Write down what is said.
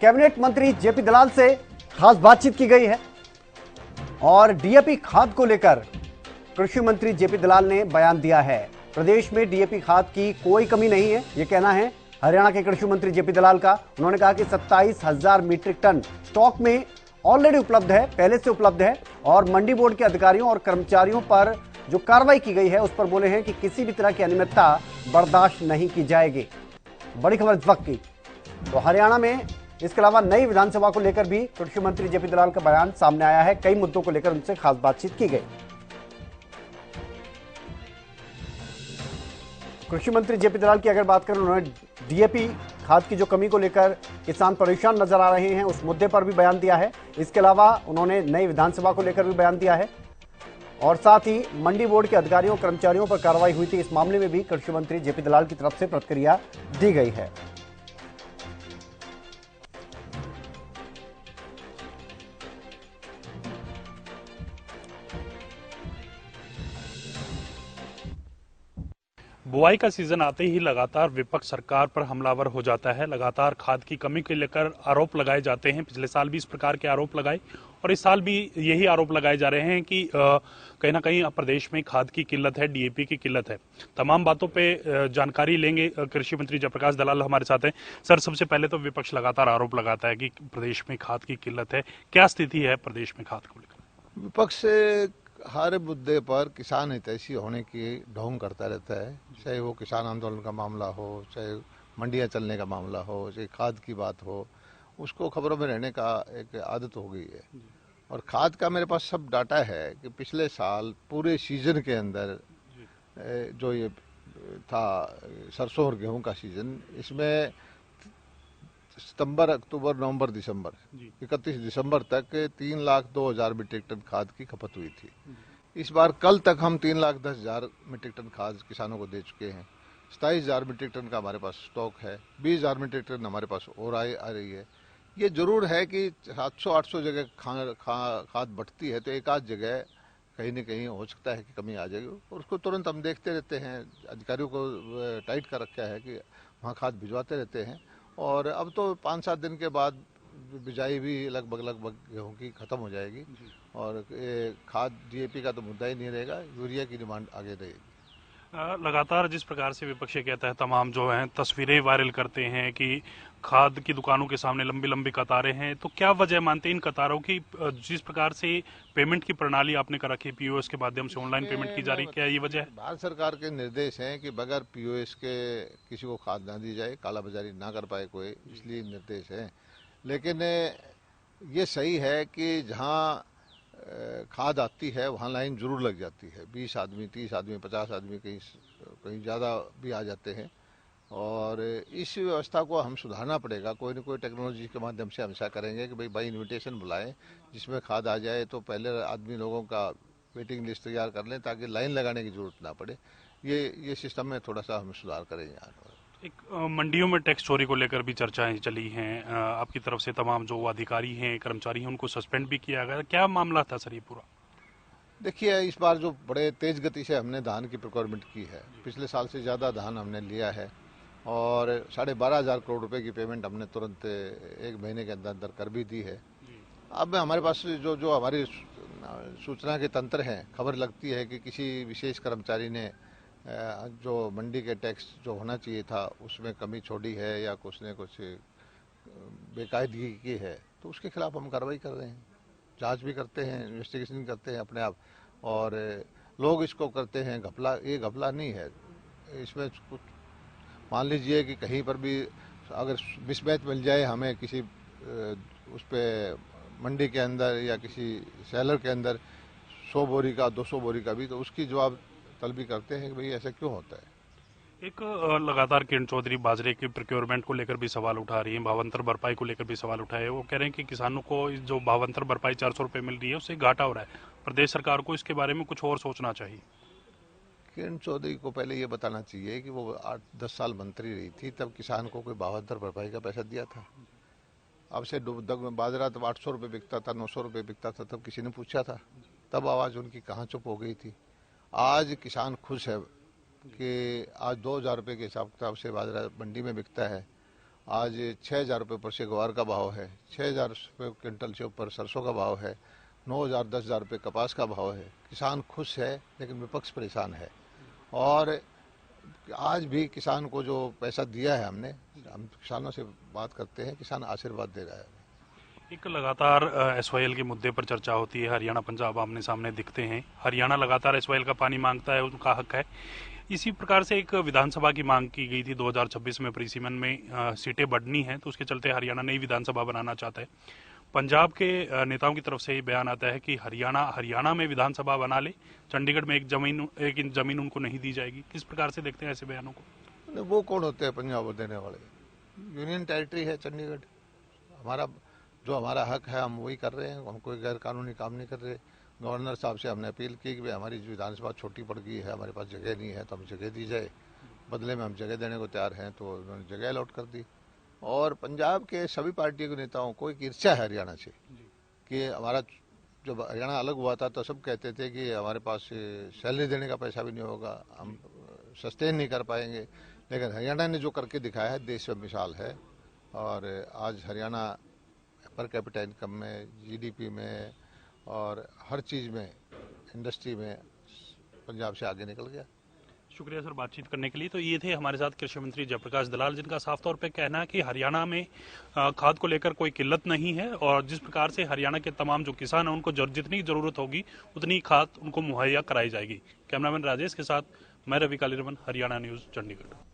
Cabinet मंत्री JP दलाल से खास बातचीत की गई है और डीएपी खाद को लेकर कृषि मंत्री जेपी दलाल ने बयान दिया है। प्रदेश में डीएपी खाद की कोई कमी नहीं है, यह कहना है हरियाणा के कृषि मंत्री जेपी दलाल का। उन्होंने कहा कि 27,000 मीट्रिक टन स्टॉक में ऑलरेडी उपलब्ध है, पहले से उपलब्ध है और मंडी बोर्ड के अधिकारियों और कर्मचारियों पर जो कार्रवाई की गई है उस पर बोले हैं कि किसी भी तरह की अनियमितता बर्दाश्त नहीं की जाएगी। बड़ी खबर इस वक्त की, तो हरियाणा में इसके अलावा नई विधानसभा को लेकर भी कृषि मंत्री जेपी दलाल का बयान सामने आया है। कई मुद्दों को लेकर उनसे खास बातचीत की गई। कृषि मंत्री जेपी दलाल की अगर बात करें, उन्होंने डीएपी खाद की जो कमी को लेकर किसान परेशान नजर आ रहे हैं उस मुद्दे पर भी बयान दिया है। इसके अलावा उन्होंने नई विधानसभा को लेकर भी बयान दिया है और साथ ही मंडी बोर्ड के अधिकारियों कर्मचारियों पर कार्रवाई हुई थी, इस मामले में भी कृषि मंत्री जेपी दलाल की तरफ से प्रतिक्रिया दी गई है। बुआई का सीजन आते ही लगातार विपक्ष सरकार पर हमलावर हो जाता है। लगातार खाद की कमी को लेकर आरोप लगाए जाते हैं। पिछले साल भी इस प्रकार के आरोप लगाए और इस साल भी यही आरोप लगाए जा रहे हैं कि कहीं ना कहीं प्रदेश में खाद की किल्लत है, डीएपी की किल्लत है। तमाम बातों पे जानकारी लेंगे। कृषि मंत्री जयप्रकाश दलाल हमारे साथ हैं। सर, सबसे पहले तो विपक्ष लगातार आरोप लगाता है कि प्रदेश में खाद की किल्लत है। क्या स्थिति है प्रदेश में खाद को लेकर? विपक्ष हर मुद्दे पर किसान हितैषी होने की ढोंग करता रहता है, चाहे वो किसान आंदोलन का मामला हो, चाहे मंडियां चलने का मामला हो, चाहे खाद की बात हो। उसको खबरों में रहने का एक आदत हो गई है। और खाद का मेरे पास सब डाटा है कि पिछले साल पूरे सीजन के अंदर जो ये था सरसों और गेहूं का सीजन, इसमें सितंबर, अक्टूबर, नवंबर, दिसंबर 31 दिसंबर तक 3,02,000 मीट्रिक टन खाद की खपत हुई थी। इस बार कल तक हम 3,10,000 मीट्रिक टन खाद किसानों को दे चुके हैं। 27,000 मीट्रिक टन का हमारे पास स्टॉक है। 20,000 मीट्रिक टन हमारे पास और आ रही है। ये जरूर है कि 700-800 जगह खाद बढ़ती है तो एक आध जगह कहीं न कहीं हो सकता है कि कमी आ जाएगी और उसको तुरंत हम देखते रहते हैं। अधिकारियों को टाइट कर रखा है कि वहाँ खाद भिजवाते रहते हैं। और अब तो 5-7 दिन के बाद बिजाई भी लगभग गेहूं की खत्म हो जाएगी और खाद डीएपी का तो मुद्दा ही नहीं रहेगा, यूरिया की डिमांड आगे रहेगी। लगातार जिस प्रकार से विपक्ष कहता है, तमाम जो हैं तस्वीरें वायरल करते हैं कि खाद की दुकानों के सामने लंबी लंबी कतारें हैं, तो क्या वजह मानते हैं इन कतारों की? जिस प्रकार से पेमेंट की प्रणाली आपने कर रखी है, पीओएस के माध्यम से ऑनलाइन पेमेंट की जा रही, क्या ये वजह है? भारत सरकार के निर्देश हैं कि बगैर पीओएस के किसी को खाद ना दी जाए, कालाबाजारी ना कर पाए कोई, इसलिए निर्देश है। लेकिन ये सही है कि जहाँ खाद आती है वहाँ लाइन जरूर लग जाती है। 20 आदमी, 30 आदमी, 50 आदमी, कहीं ज़्यादा भी आ जाते हैं और इस व्यवस्था को हम सुधारना पड़ेगा। कोई न कोई टेक्नोलॉजी के माध्यम से हम ऐसा करेंगे कि भाई इनविटेशन बुलाएं जिसमें खाद आ जाए तो पहले आदमी लोगों का वेटिंग लिस्ट तैयार कर लें ताकि लाइन लगाने की जरूरत ना पड़े। ये सिस्टम में थोड़ा सा हम सुधार करेंगे। एक मंडियों में टैक्स चोरी को लेकर भी चर्चाएं चली हैं। आपकी तरफ से तमाम जो अधिकारी हैं, कर्मचारी हैं, उनको सस्पेंड भी किया गया। क्या मामला था सर ये पूरा? देखिए, इस बार जो बड़े तेज गति से हमने धान की प्रोक्योरमेंट की है, पिछले साल से ज़्यादा धान हमने लिया है और 12,500 करोड़ रुपए की पेमेंट हमने तुरंत 1 महीने के अंदर अंदर कर भी दी है। अब हमारे पास जो हमारी सूचना के तंत्र हैं, खबर लगती है कि किसी विशेष कर्मचारी ने जो मंडी के टैक्स जो होना चाहिए था उसमें कमी छोड़ी है या कुछ ने कुछ बेकायदगी की है, तो उसके खिलाफ हम कार्रवाई कर रहे हैं। जांच भी करते हैं, इन्वेस्टिगेशन करते हैं अपने आप। और लोग इसको करते हैं घपला, ये घपला नहीं है। इसमें कुछ मान लीजिए कि कहीं पर भी अगर मिसमैच मिल जाए हमें किसी उस पर मंडी के अंदर या किसी सेलर के अंदर 100 बोरी का, 200 बोरी का भी, तो उसकी जवाब तलबी करते हैं कि भाई ऐसा क्यों होता है। एक लगातार किरण चौधरी बाजरे की प्रोक्योरमेंट को लेकर भी सवाल उठा रही है, भावांतर भरपाई को लेकर भी सवाल उठाए। वो कह रहे हैं कि किसानों को जो भावांतर भरपाई 400 रुपए मिल रही है उससे घाटा हो रहा है। प्रदेश सरकार को इसके बारे में कुछ और सोचना चाहिए। किरण चौधरी को पहले ये बताना चाहिए कि वो 8-10 साल मंत्री रही थी, तब किसान को कोई भावांतर भरपाई का पैसा दिया था? अब से बाजरा तब 800 रुपये बिकता था, 900 रुपये बिकता था, तब किसी ने पूछा था? तब आवाज़ उनकी कहाँ चुप हो गई थी? आज किसान खुश है कि आज 2,000 रुपये के हिसाब किताब से बाजरा मंडी में बिकता है आज 6,000 रुपये पर ग्वार का भाव है, 6,000 रुपये क्विंटल से ऊपर सरसों का भाव है, 9,000 10,000 रुपये कपास का भाव है। किसान खुश है लेकिन विपक्ष परेशान है। और आज भी किसान को जो पैसा दिया है हमने, हम किसानों से बात करते हैं, किसान आशीर्वाद दे रहा है। एक लगातार एसवाईएल के मुद्दे पर चर्चा होती है, हरियाणा पंजाब आमने सामने दिखते हैं, हरियाणा लगातार एसवाईएल का पानी मांगता है, उनका हक है। इसी प्रकार से एक विधानसभा की मांग की गई थी 2026 में, परिसीमन में सीटें बढ़नी है, तो उसके चलते हरियाणा नई विधानसभा बनाना चाहता है। पंजाब के नेताओं की तरफ से ये बयान आता है कि हरियाणा में विधानसभा बना ले, चंडीगढ़ में एक इंच जमीन उनको नहीं दी जाएगी। किस प्रकार से देखते हैं ऐसे बयानों को? वो कौन होते हैं पंजाब देने वाले? यूनियन टेरिटरी है चंडीगढ़, हमारा हक है, हम वही कर रहे हैं। हम कोई गैर कानूनी काम नहीं कर रहे। गवर्नर साहब से हमने अपील की कि हमारी विधानसभा छोटी पड़ गई है, हमारे पास जगह नहीं है, तो हमें जगह दी जाए। बदले में हम जगह देने को तैयार हैं, तो उन्होंने जगह अलॉट कर दी। और पंजाब के सभी पार्टियों के नेताओं को एक ईर्ष्या है हरियाणा से कि हमारा, जब हरियाणा अलग हुआ था तो सब कहते थे कि हमारे पास सैलरी देने का पैसा भी नहीं होगा, हम सस्टेन नहीं कर पाएंगे। लेकिन हरियाणा ने जो करके दिखाया है देश में मिसाल है। और आज हरियाणा पर कैपिटा इनकम में, जीडीपी में और हर चीज़ में, इंडस्ट्री में पंजाब से आगे निकल गया। शुक्रिया सर बातचीत करने के लिए। तो ये थे हमारे साथ कृषि मंत्री जयप्रकाश दलाल, जिनका साफ तौर पे कहना है कि हरियाणा में खाद को लेकर कोई किल्लत नहीं है और जिस प्रकार से हरियाणा के तमाम जो किसान हैं उनको जितनी जरूरत होगी उतनी खाद उनको मुहैया कराई जाएगी। कैमरामैन राजेश के साथ मैं रवि कालीरमन, हरियाणा न्यूज, चंडीगढ़।